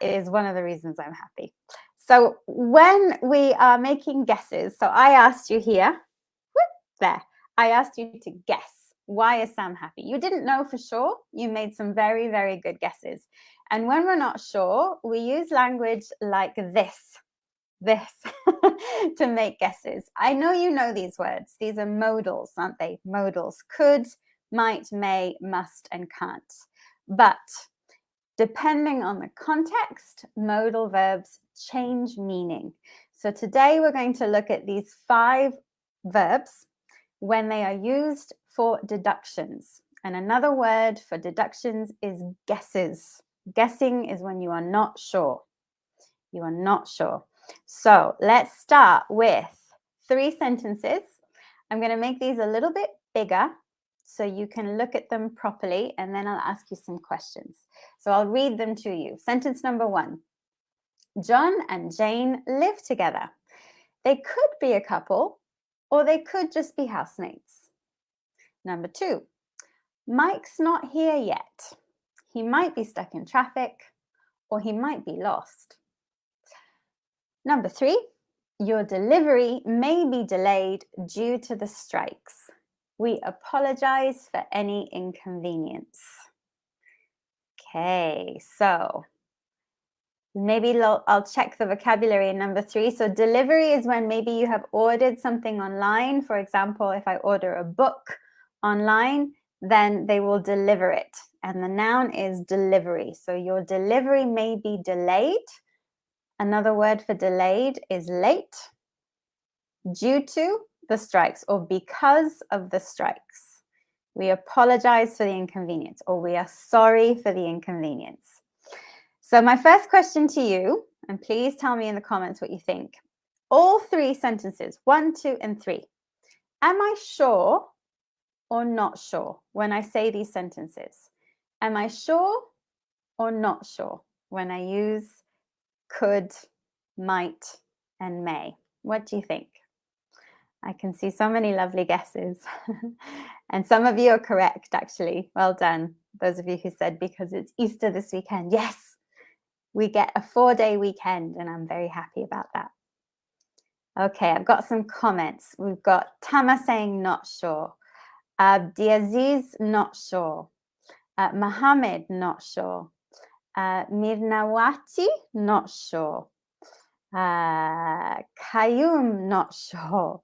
is one of the reasons I'm happy. So when we are making guesses, so I asked you here, there, I asked you to guess. Why is Sam happy? You didn't know for sure. You made some very, very good guesses. And when we're not sure, we use language like this to make guesses. I know you know these words. These are modals, aren't they? Modals. Could, might, may, must, and can't. But depending on the context, modal verbs change meaning. So today we're going to look at these 5 verbs when they are used for deductions. And another word for deductions is guesses. Guessing is when you are not sure. You are not sure. So let's start with 3 sentences. I'm going to make these a little bit bigger so you can look at them properly, and then I'll ask you some questions. So I'll read them to you. Sentence number 1. John and Jane live together. They could be a couple, or they could just be housemates. Number 2. Mike's not here yet. He might be stuck in traffic, or he might be lost. Number 3, your delivery may be delayed due to the strikes. We apologize for any inconvenience. Okay, so maybe I'll check the vocabulary in number 3. So delivery is when maybe you have ordered something online. For example, if I order a book online, then they will deliver it. And the noun is delivery. So your delivery may be delayed. Another word for delayed is late, due to the strikes or because of the strikes. We apologize for the inconvenience, or we are sorry for the inconvenience. So my first question to you, and please tell me in the comments what you think. All 3 sentences, 1, 2, and 3. Am I sure or not sure when I say these sentences? Am I sure or not sure when I use could, might, and may? What do you think? I can see so many lovely guesses. And some of you are correct, actually. Well done. Those of you who said because it's Easter this weekend. Yes, we get a 4-day weekend, and I'm very happy about that. Okay, I've got some comments. We've got Tama saying not sure. Abdiaziz, not sure. Mohammed, not sure. Mirnawati, not sure. Kayum, not sure.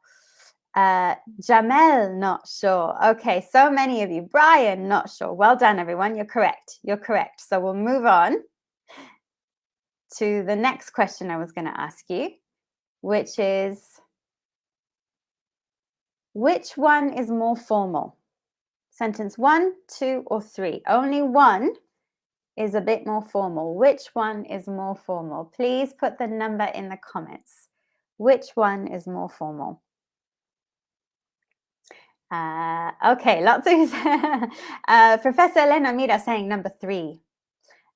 Jamel, not sure. Okay, so many of you. Brian, not sure. Well done, everyone. You're correct. You're correct. So we'll move on to the next question I was going to ask you, which is, which one is more formal? Sentence 1, 2, or 3? Only one is a bit more formal. Which one is more formal? Please put the number in the comments. Which one is more formal? Okay, lots of Professor Elena Mira saying number 3.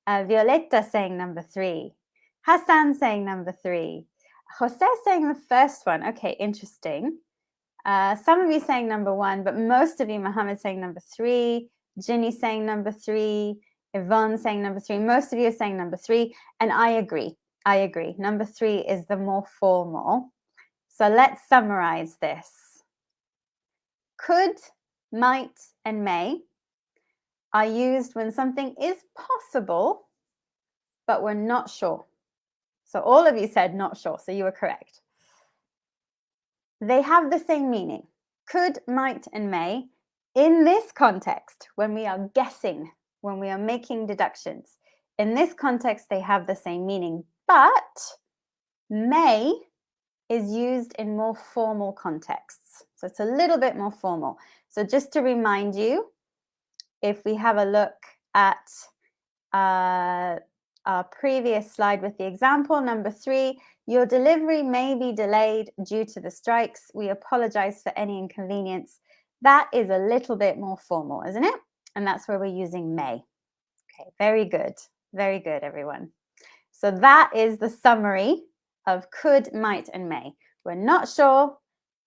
Violetta saying number 3. Hassan saying number 3. Jose saying the first one. Okay, interesting. Some of you saying number 1, but most of you, Mohammed saying number 3. Ginny saying number 3. Yvonne saying number 3. Most of you are saying number 3, and I agree. I agree. Number 3 is the more formal. So let's summarize this. Could, might, and may are used when something is possible, but we're not sure. So all of you said not sure, so you were correct. They have the same meaning. Could, might, and may in this context, when we are guessing, when we are making deductions. In this context, they have the same meaning, but may is used in more formal contexts. So it's a little bit more formal. So just to remind you, if we have a look at our previous slide with the example, number 3, your delivery may be delayed due to the strikes. We apologize for any inconvenience. That is a little bit more formal, isn't it? And that's where we're using may. Okay, very good, everyone. So that is the summary of could, might, and may. We're not sure.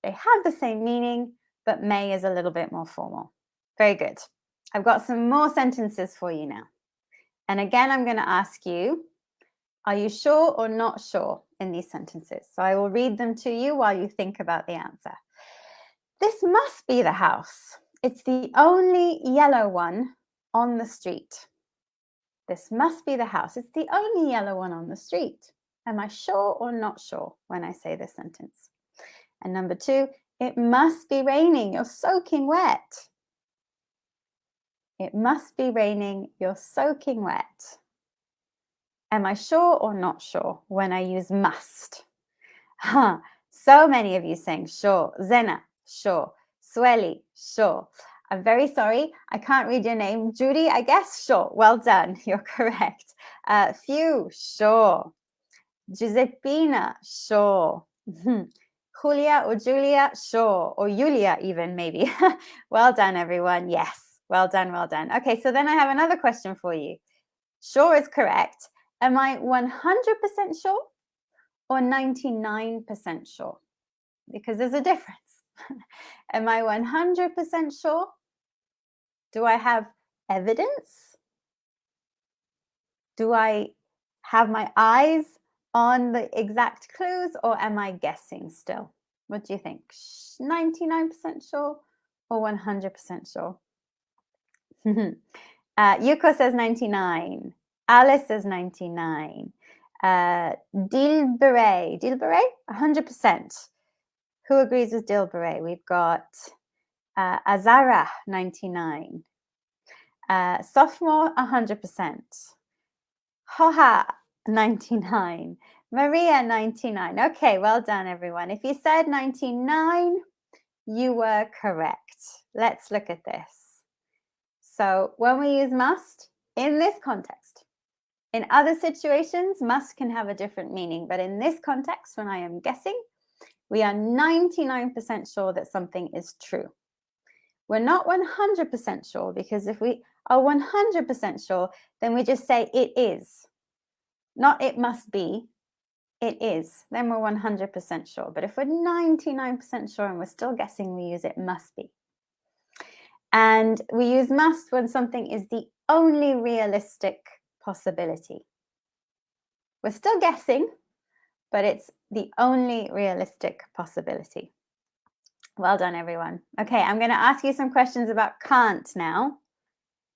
They have the same meaning, but may is a little bit more formal. Very good. I've got some more sentences for you now. And again, I'm going to ask you Are you sure or not sure in these sentences? So I will read them to you while you think about the answer. This must be the house. It's the only yellow one on the street. This must be the house. It's the only yellow one on the street. Am I sure or not sure when I say this sentence? And number 2, it must be raining. You're soaking wet. It must be raining. You're soaking wet. Am I sure or not sure when I use must? So many of you saying sure. Zena, sure. Sweli, sure. I'm very sorry. I can't read your name. Judy, I guess, sure. Well done. You're correct. Few, sure. Giuseppina, sure. Julia or Julia, sure. Or Julia even, maybe. Well done, everyone. Yes. Well done, well done. Okay, so then I have another question for you. Sure is correct. Am I 100% sure or 99% sure? Because there's a difference. Am I 100% sure? Do I have evidence? Do I have my eyes on the exact clues, or am I guessing still? What do you think? 99% sure or 100% sure? Yuko says 99. Alice says 99. Dilberet, 100%. Who agrees with Dilberet? We've got Azara, 99. Sophomore, 100%. Hoha, 99. Maria, 99. Okay, well done, everyone. If you said 99, you were correct. Let's look at this. So when we use must, in this context, in other situations, must can have a different meaning. But in this context, when I am guessing, we are 99% sure that something is true. We're not 100% sure, because if we are 100% sure, then we just say it is. Not it must be, it is. Then we're 100% sure. But if we're 99% sure and we're still guessing, we use it must be. And we use must when something is the only realistic possibility. We're still guessing, but it's the only realistic possibility. Well done, everyone. Okay, I'm going to ask you some questions about can't now.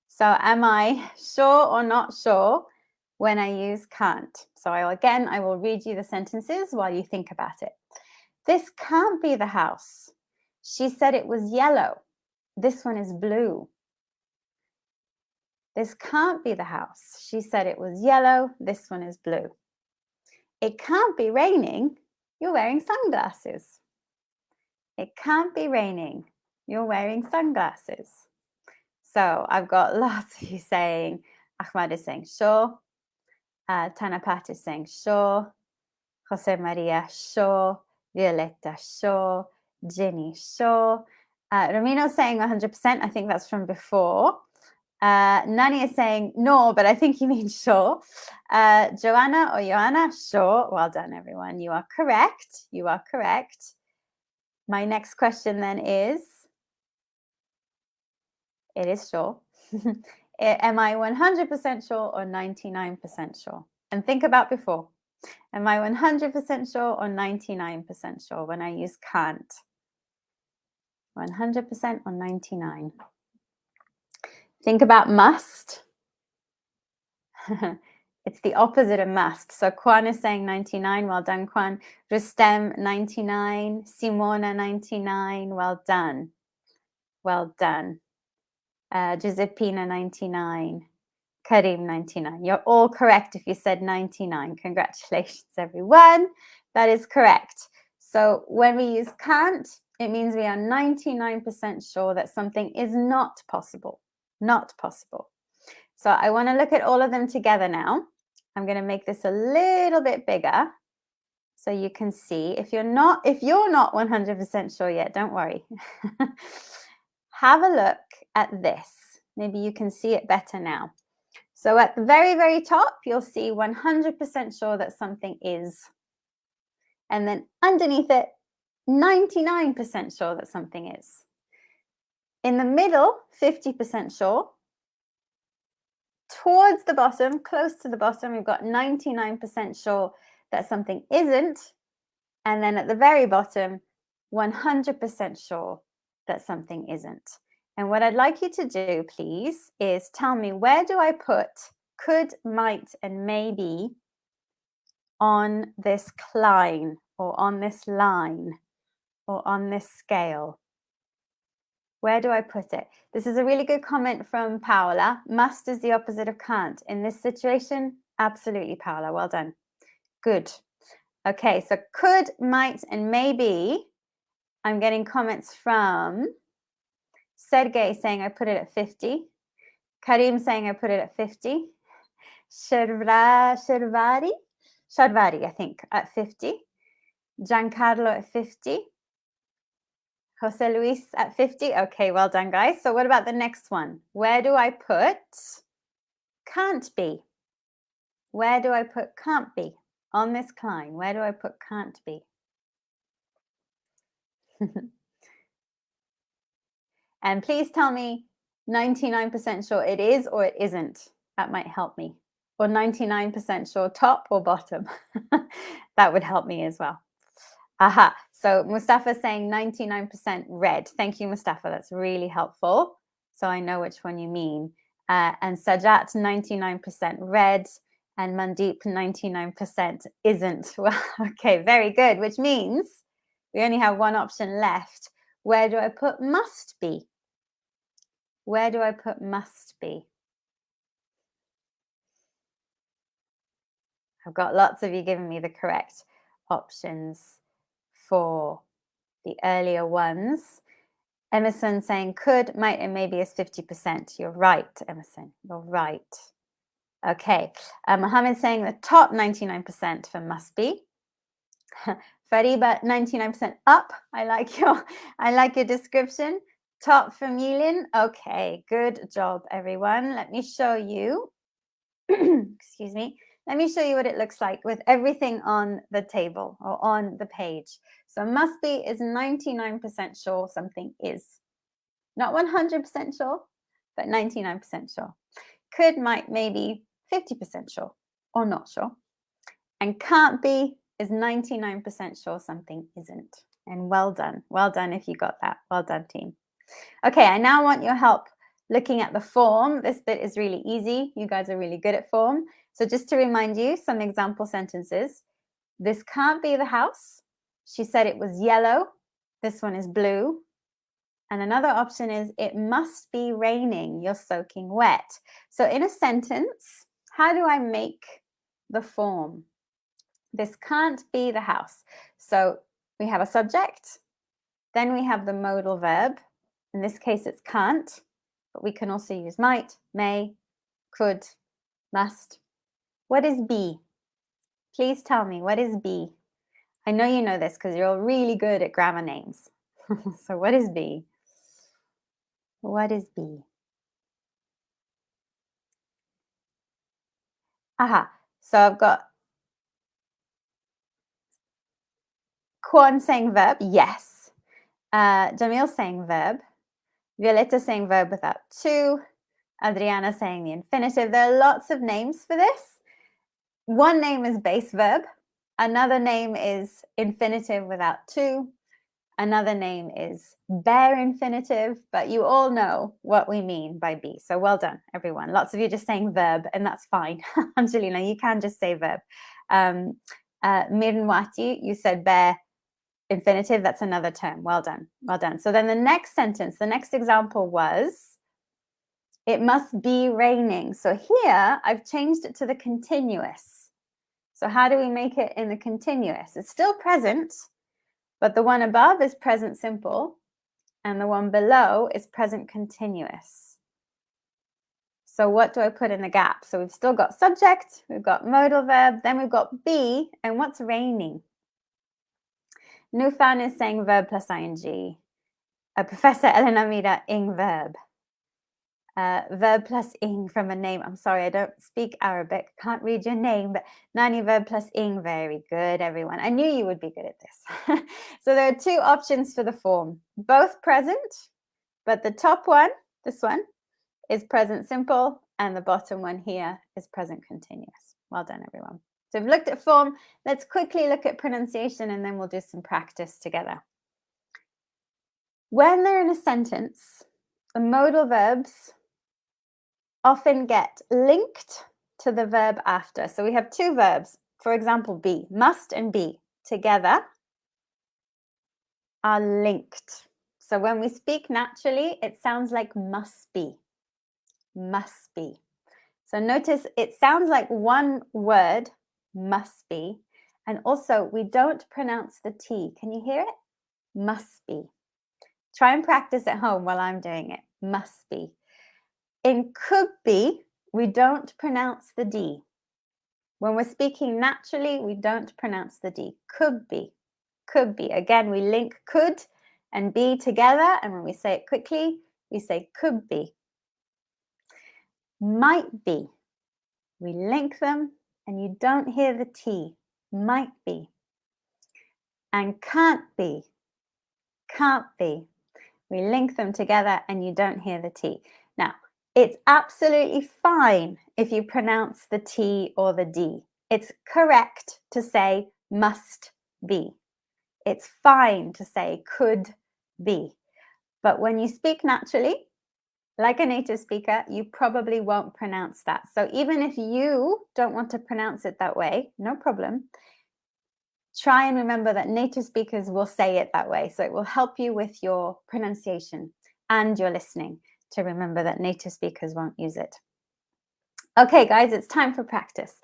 So am I sure or not sure when I use can't? So I will read you the sentences while you think about it. This can't be the house. She said it was yellow. This one is blue. This can't be the house. She said it was yellow. This one is blue. It can't be raining. You're wearing sunglasses. It can't be raining. You're wearing sunglasses. So I've got lots of you saying, Ahmad is saying sure. Tanapat is saying sure. Jose Maria, sure. Violetta, sure. Jenny, sure. Ramino's saying 100%. I think that's from before. Nani is saying no, but I think he means sure. Joanna or Joanna, sure. Well done, everyone. You are correct. You are correct. My next question then is, it is sure. Am I 100% sure or 99% sure? And think about before. Am I 100% sure or 99% sure when I use can't? 100% or 99? Think about must. It's the opposite of must. So Kwan is saying 99. Well done, Kwan. Rustem, 99. Simona, 99. Well done. Well done. Giuseppina, 99. Karim, 99. You're all correct if you said 99. Congratulations, everyone. That is correct. So when we use can't, it means we are 99% sure that something is not possible. Not possible. So I want to look at all of them together now. I'm going to make this a little bit bigger so you can see. If you're not 100% sure yet, don't worry. Have a look at this. Maybe you can see it better now. So at the very, very top, you'll see 100% sure that something is. And then underneath it, 99% sure that something is. In the middle, 50% sure. towards the bottom, close to the bottom, we've got 99% sure that something isn't. And then at the very bottom, 100% sure that something isn't. And what I'd like you to do, please, is tell me, where do I put could, might, and maybe on this cline, or on this line, or on this scale? Where do I put it? This is a really good comment from Paola. Must is the opposite of can't. In this situation, absolutely, Paola. Well done. Good. Okay, so could, might, and maybe. I'm getting comments from Sergey saying I put it at 50. Karim saying I put it at 50. Sharvari, I think, at 50. Giancarlo at 50. Jose Luis at 50. Okay, well done, guys. So what about the next one? Where do I put can't be? Where do I put can't be? On this cline, where do I put can't be? And please tell me 99% sure it is or it isn't. That might help me. Or 99% sure top or bottom. That would help me as well. Aha. So Mustafa's saying 99% red. Thank you, Mustafa. That's really helpful. So I know which one you mean. And Sajat, 99% red. And Mandeep, 99% isn't. Well, okay, very good. Which means we only have one option left. Where do I put must be? Where do I put must be? I've got lots of you giving me the correct options for the earlier ones. Emerson saying could, might, and maybe is 50%. You're right, Emerson. You're right. Okay. Mohammed saying the top 99% for must be. Fariba, 99% up. I like your description. Top for Mulin. Okay, good job, everyone. Let me show you. Excuse me. Let me show you what it looks like with everything on the table or on the page. So must be is 99% sure something is. Not 100% sure, but 99% sure. Could, might, maybe 50% sure or not sure. And can't be is 99% sure something isn't. And well done. Well done if you got that. Well done, team. Okay, I now want your help looking at the form. This bit is really easy. You guys are really good at form. So just to remind you, some example sentences. This can't be the house. She said it was yellow. This one is blue. And another option is, it must be raining. You're soaking wet. So in a sentence, how do I make the form? This can't be the house. So we have a subject. Then we have the modal verb. In this case, it's can't, but we can also use might, may, could, must. What is be? Please tell me, what is be? I know you know this because you're all really good at grammar names. So what is be? What is be? Aha, so I've got Kwan saying verb, yes. Jamil saying verb. Violetta saying verb without to. Adriana saying the infinitive. There are lots of names for this. One name is base verb. Another name is infinitive without to. Another name is bare infinitive, but you all know what we mean by be. So well done, everyone. Lots of you just saying verb, and that's fine. Angelina, you can just say verb. Mirnwati, you said bare infinitive. That's another term. Well done. Well done. So then the next sentence, the next example was, it must be raining. So here I've changed it to the continuous. So how do we make it in the continuous? It's still present, but the one above is present simple and the one below is present continuous. So what do I put in the gap? So we've still got subject, we've got modal verb, then we've got be, and what's raining? Nufan is saying verb plus ing. Professor Elena Mira, ing verb. Verb plus ing from a name. I'm sorry, I don't speak Arabic. Can't read your name, but Nani verb plus ing. Very good, everyone. I knew you would be good at this. So there are two options for the form. Both present, but the top one, this one, is present simple, and the bottom one here is present continuous. Well done, everyone. So we've looked at form. Let's quickly look at pronunciation, and then we'll do some practice together. When they're in a sentence, the modal verbs often get linked to the verb after. So we have two verbs, for example, be. Must and be together are linked. So when we speak naturally, it sounds like must be. Must be. So notice it sounds like one word, must be. And also we don't pronounce the T. Can you hear it? Must be. Try and practice at home while I'm doing it. Must be. In could be, we don't pronounce the D. When we're speaking naturally, we don't pronounce the D. Could be. Could be. Again, we link could and be together, and when we say it quickly, we say could be. Might be. We link them, and you don't hear the T. Might be. And can't be. Can't be. We link them together, and you don't hear the T. Now, it's absolutely fine if you pronounce the T or the D. It's correct to say must be. It's fine to say could be. But when you speak naturally, like a native speaker, you probably won't pronounce that. So even if you don't want to pronounce it that way, no problem. Try and remember that native speakers will say it that way. So it will help you with your pronunciation and your listening to remember that native speakers won't use it. Okay, guys, it's time for practice.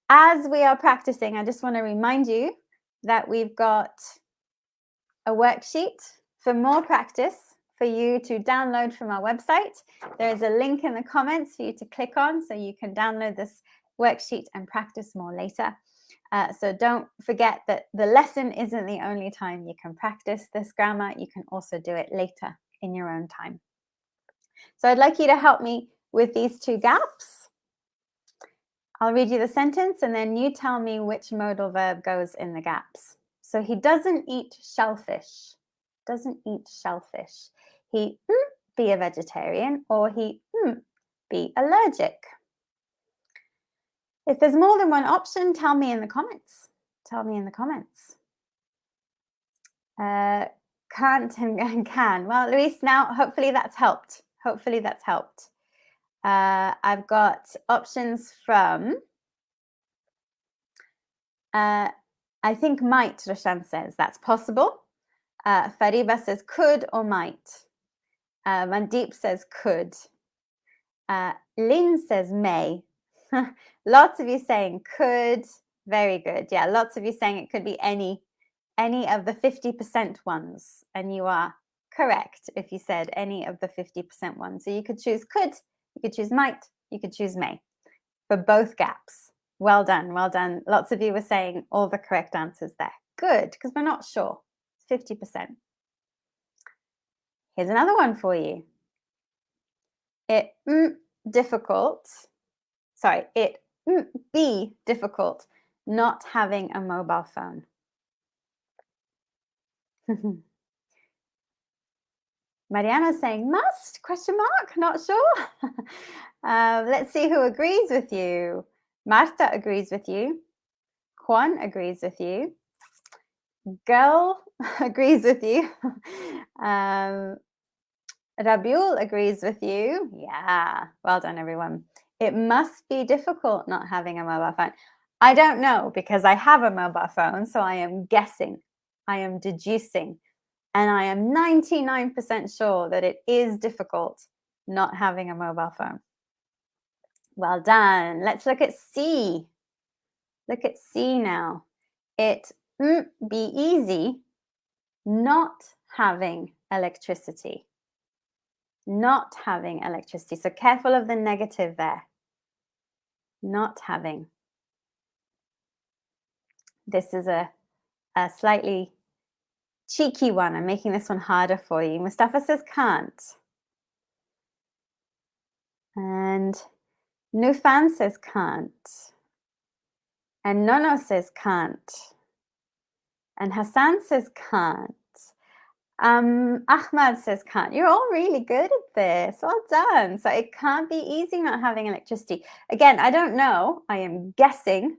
As we are practicing, I just want to remind you that we've got a worksheet for more practice for you to download from our website. There is a link in the comments for you to click on so you can download this worksheet and practice more later. So don't forget that the lesson isn't the only time you can practice this grammar. You can also do it later in your own time. So I'd like you to help me with these two gaps. I'll read you the sentence and then you tell me which modal verb goes in the gaps. So he doesn't eat shellfish. Doesn't eat shellfish. He be a vegetarian, or he be allergic. If there's more than one option, tell me in the comments. Tell me in the comments. Can't and can. Well, Luis, now hopefully that's helped. Hopefully that's helped. I've got options from, I think might, Roshan says. That's possible. Fariba says could or might. Mandeep says could. Lynn says may. Lots of you saying could. Very good. Yeah, lots of you saying it could be any of the 50% ones. And you are correct if you said any of the 50% ones. So you could choose could, you could choose might, you could choose may for both gaps. Well done, well done. Lots of you were saying all the correct answers there. Good, because we're not sure. 50%. Here's another one for you. It difficult. Sorry, it be difficult not having a mobile phone. Mariana's saying must, question mark, not sure. Let's see who agrees with you. Marta agrees with you. Juan agrees with you. Girl agrees with you. Rabiul agrees with you. Yeah, well done, everyone. It must be difficult not having a mobile phone. I don't know because I have a mobile phone, so I am guessing, I am deducing, and I am 99% sure that it is difficult not having a mobile phone. Well done. Let's look at C. Look at C now. It be easy not having electricity. Not having electricity. So careful of the negative there. Not having. This is a slightly cheeky one. I'm making this one harder for you. Mustafa says can't. And Nufan says can't. And Nono says can't. And Hassan says can't. Ahmad says can't. You're all really good at this. Well done. So it can't be easy not having electricity. Again, I don't know. I am guessing,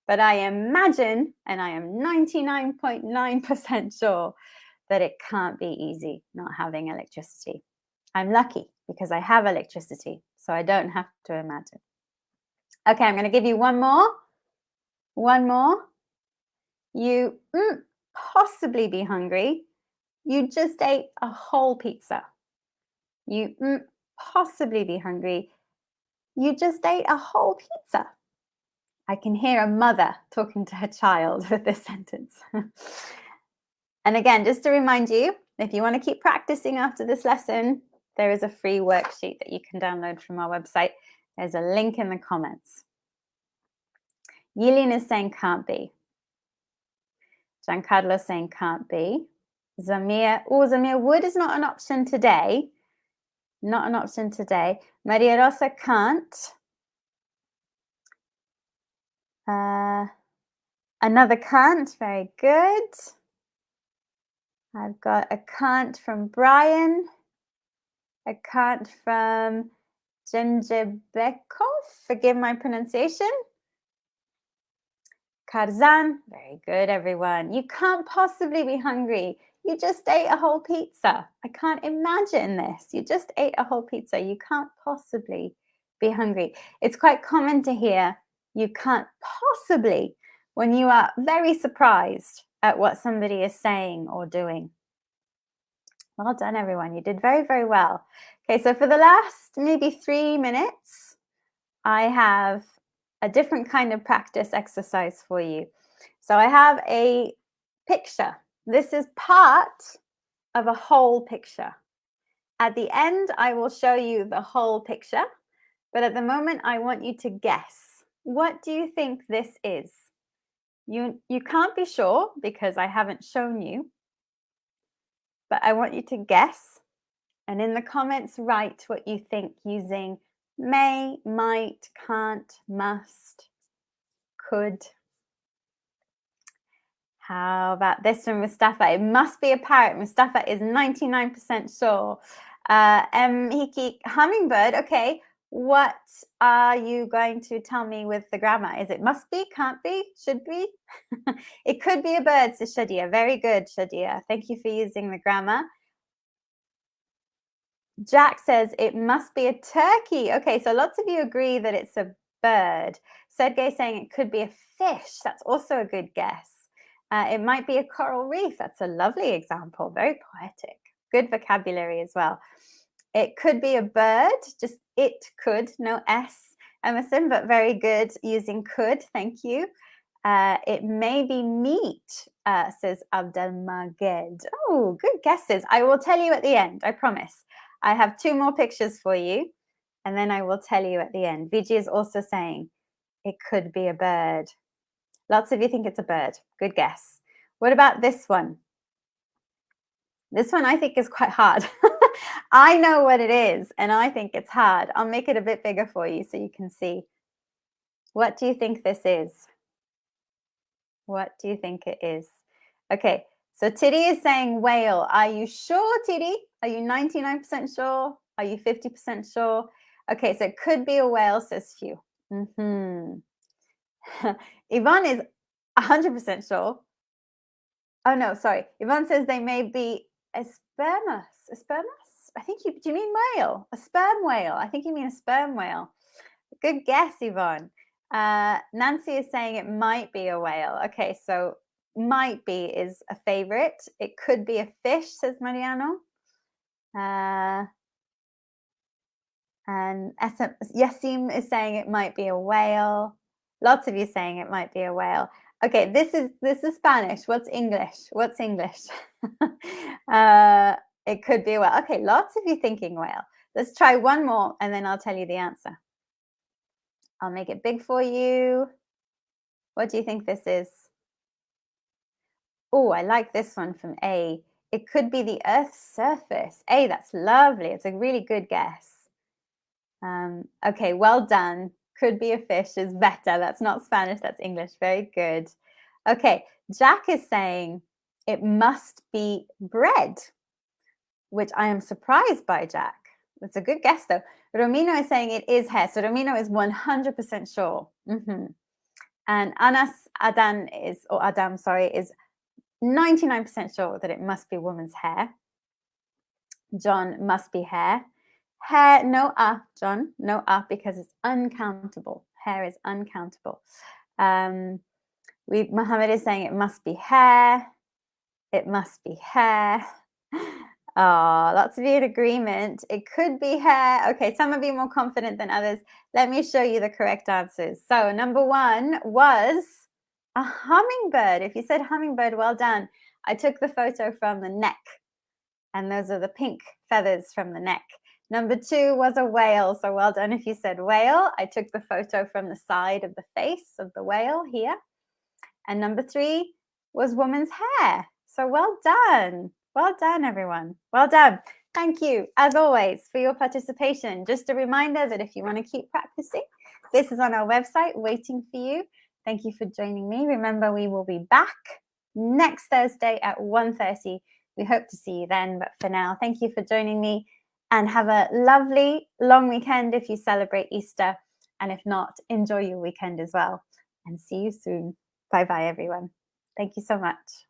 but I imagine, and I am 99.9% sure that it can't be easy not having electricity. I'm lucky because I have electricity, so I don't have to imagine. Okay, I'm going to give you one more. One more. You possibly be hungry. You just ate a whole pizza. You possibly be hungry. You just ate a whole pizza. I can hear a mother talking to her child with this sentence. And again, just to remind you, if you want to keep practicing after this lesson, there is a free worksheet that you can download from our website. There's a link in the comments. Yilin is saying can't be. Giancarlo is saying can't be. Zamir, Zamir, wood is not an option today. Not an option today. Maria Rosa can't. Another can't, very good. I've got a can't from Brian. A can't from Genjebekov, forgive my pronunciation. Karzan, very good, everyone. You can't possibly be hungry. You just ate a whole pizza. I can't imagine this. You just ate a whole pizza. You can't possibly be hungry. It's quite common to hear you can't possibly when you are very surprised at what somebody is saying or doing. Well done, everyone. You did very, very well. Okay, so for the last maybe 3 minutes, I have a different kind of practice exercise for you. So I have a picture. This is part of a whole picture. At the end, I will show you the whole picture, but at the moment, I want you to guess. What do you think this is? You can't be sure because I haven't shown you, but I want you to guess. And in the comments, write what you think using may, might, can't, must, could. How about this from Mustafa? It must be a parrot. Mustafa is 99% sure. Hiki, hummingbird. Okay, what are you going to tell me with the grammar? Is it must be, can't be, should be? It could be a bird, says Shadia. Very good, Shadia. Thank you for using the grammar. Jack says it must be a turkey. Okay, so lots of you agree that it's a bird. Sergey saying it could be a fish. That's also a good guess. It might be a coral reef. That's a lovely example. Very poetic. Good vocabulary as well. It could be a bird. Just it could. No S, Emerson, but very good using could. Thank you. It may be meat, says Abdelmaged. Oh, good guesses. I will tell you at the end, I promise. I have 2 more pictures for you, and then I will tell you at the end. Viji is also saying it could be a bird. Lots of you think it's a bird. Good guess. What about this one? This one I think is quite hard. I know what it is, and I think it's hard. I'll make it a bit bigger for you so you can see. What do you think this is? What do you think it is? Okay, so Titty is saying whale. Are you sure, Titty? Are you 99% sure? Are you 50% sure? Okay, so it could be a whale, says Few. Yvonne is 100% sure. Oh, no, sorry. Yvonne says they may be a spermus. A spermus? I think do you mean whale? A sperm whale. I think you mean a sperm whale. Good guess, Yvonne. Nancy is saying it might be a whale. Okay, so might be is a favorite. It could be a fish, says Mariano. And Yasim is saying it might be a whale. Lots of you saying it might be a whale. Okay, this is Spanish. What's English? What's English? It could be a whale. Okay, lots of you thinking whale. Let's try one more and then I'll tell you the answer. I'll make it big for you. What do you think this is? Oh, I like this one from A. It could be the Earth's surface. A, that's lovely. It's a really good guess. Okay, well done. Could be a fish is better. That's not Spanish, that's English. Very good. Okay, Jack is saying it must be bread. which I am surprised by, Jack. That's a good guess, though. Romino is saying it is hair. So Romino is 100% sure. And Adam, is 99% sure that it must be woman's hair. John, must be hair. Hair, no John, no because it's uncountable. Hair is uncountable. Mohammed is saying it must be hair. It must be hair. Oh, lots of you in agreement. It could be hair. Okay, some of you more confident than others. Let me show you the correct answers. So number 1 was a hummingbird. If you said hummingbird, well done. I took the photo from the neck, and those are the pink feathers from the neck. Number 2 was a whale. So well done if you said whale. I took the photo from the side of the face of the whale here. And number 3 was woman's hair. So well done. Well done, everyone. Well done. Thank you, as always, for your participation. Just a reminder that if you want to keep practicing, this is on our website waiting for you. Thank you for joining me. Remember, we will be back next Thursday at 1:30. We hope to see you then. But for now, thank you for joining me, and have a lovely long weekend if you celebrate Easter. And if not, enjoy your weekend as well. And see you soon. Bye-bye, everyone. Thank you so much.